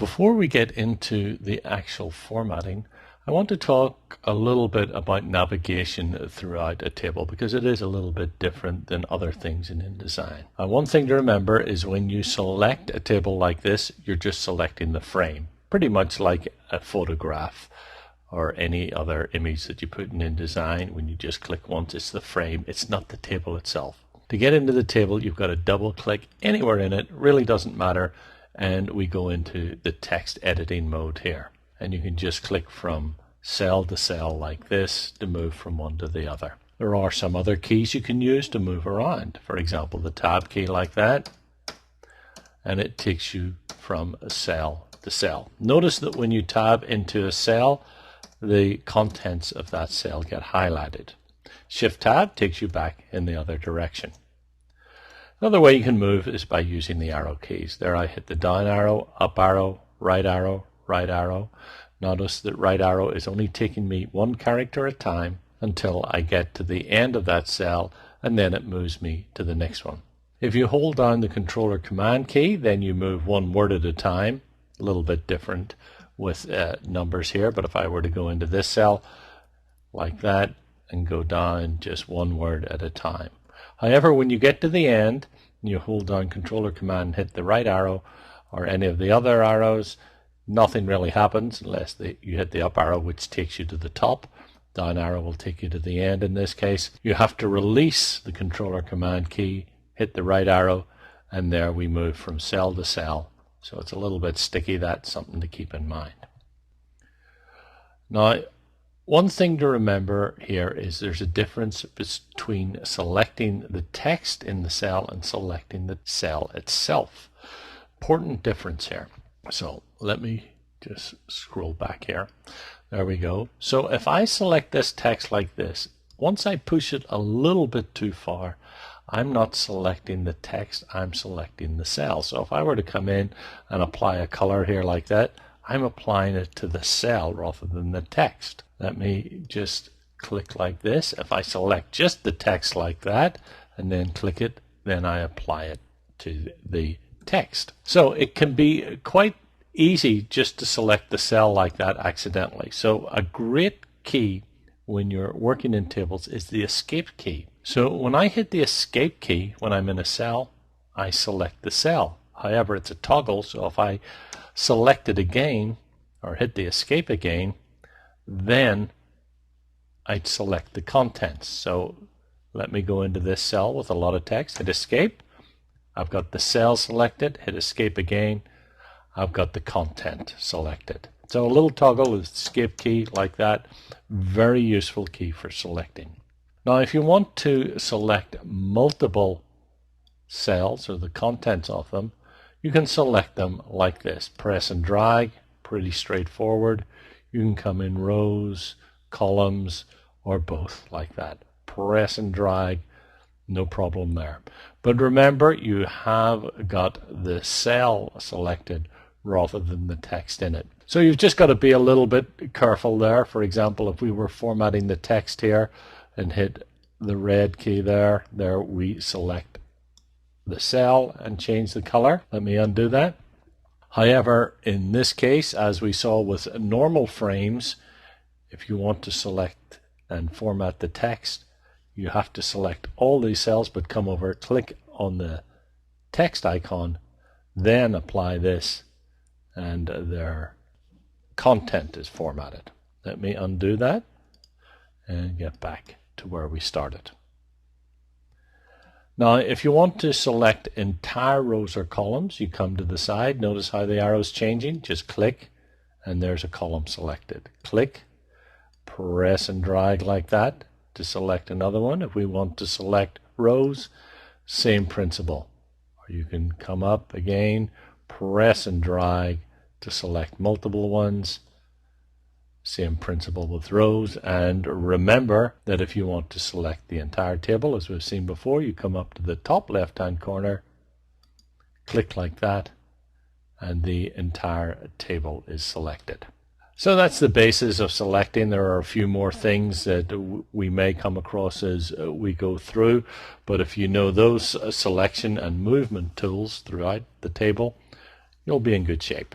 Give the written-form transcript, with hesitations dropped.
Before we get into the actual formatting, I want to talk a little bit about navigation throughout a table because it is a little bit different than other things in InDesign. One thing to remember is when you select a table like this, you're just selecting the frame, pretty much like a photograph or any other image that you put in InDesign. When you just click once, it's the frame, it's not the table itself. To get into the table, you've got to double click anywhere in it, really doesn't matter, and we go into the text editing mode here. And you can just click from cell to cell like this to move from one to the other. There are some other keys you can use to move around. For example, the tab key like that, and it takes you from a cell to cell. Notice that when you tab into a cell, the contents of that cell get highlighted. Shift tab takes you back in the other direction. Another way you can move is by using the arrow keys. There I hit the down arrow, up arrow, right arrow, right arrow. Notice that right arrow is only taking me one character at a time until I get to the end of that cell, and then it moves me to the next one. If you hold down the controller command key, then you move one word at a time. A little bit different with numbers here, but if I were to go into this cell like that and go down just one word at a time. However, when you get to the end, you hold down controller command and hit the right arrow or any of the other arrows, nothing really happens unless you hit the up arrow, which takes you to the top. Down arrow will take you to the end in this case. You have to release the controller command key, hit the right arrow, and there we move from cell to cell. So it's a little bit sticky. That's something to keep in mind. Now, one thing to remember here is there's a difference between selecting the text in the cell and selecting the cell itself. Important difference here. So let me just scroll back here. There we go. So if I select this text like this, once I push it a little bit too far, I'm not selecting the text, I'm selecting the cell. So if I were to come in and apply a color here like that, I'm applying it to the cell rather than the text. Let me just click like this. If I select just the text like that and then click it, then I apply it to the text. So it can be quite easy just to select the cell like that accidentally. So a great key when you're working in tables is the escape key. So when I hit the escape key when I'm in a cell, I select the cell. However, it's a toggle, so if I select it again or hit the escape again, then I'd select the contents. So let me go into this cell with a lot of text, hit escape. I've got the cell selected, hit escape again. I've got the content selected. So a little toggle with escape key like that, very useful key for selecting. Now if you want to select multiple cells or the contents of them, you can select them like this. Press and drag, pretty straightforward. You can come in rows, columns, or both like that. Press and drag, no problem there. But remember, you have got the cell selected rather than the text in it. So you've just got to be a little bit careful there. For example, if we were formatting the text here and hit the red key there we select the cell and change the color. Let me undo that. However, in this case, as we saw with normal frames, if you want to select and format the text, you have to select all these cells, but come over, click on the text icon, then apply this, and their content is formatted. Let me undo that and get back to where we started. Now, if you want to select entire rows or columns, you come to the side. Notice how the arrow is changing. Just click, and there's a column selected. Click, press and drag like that to select another one. If we want to select rows, same principle. Or you can come up again, press and drag to select multiple ones. Same principle with rows. And remember that if you want to select the entire table, as we've seen before, you come up to the top left-hand corner, click like that, and the entire table is selected. So that's the basis of selecting. There are a few more things that we may come across as we go through, but if you know those selection and movement tools throughout the table, you'll be in good shape.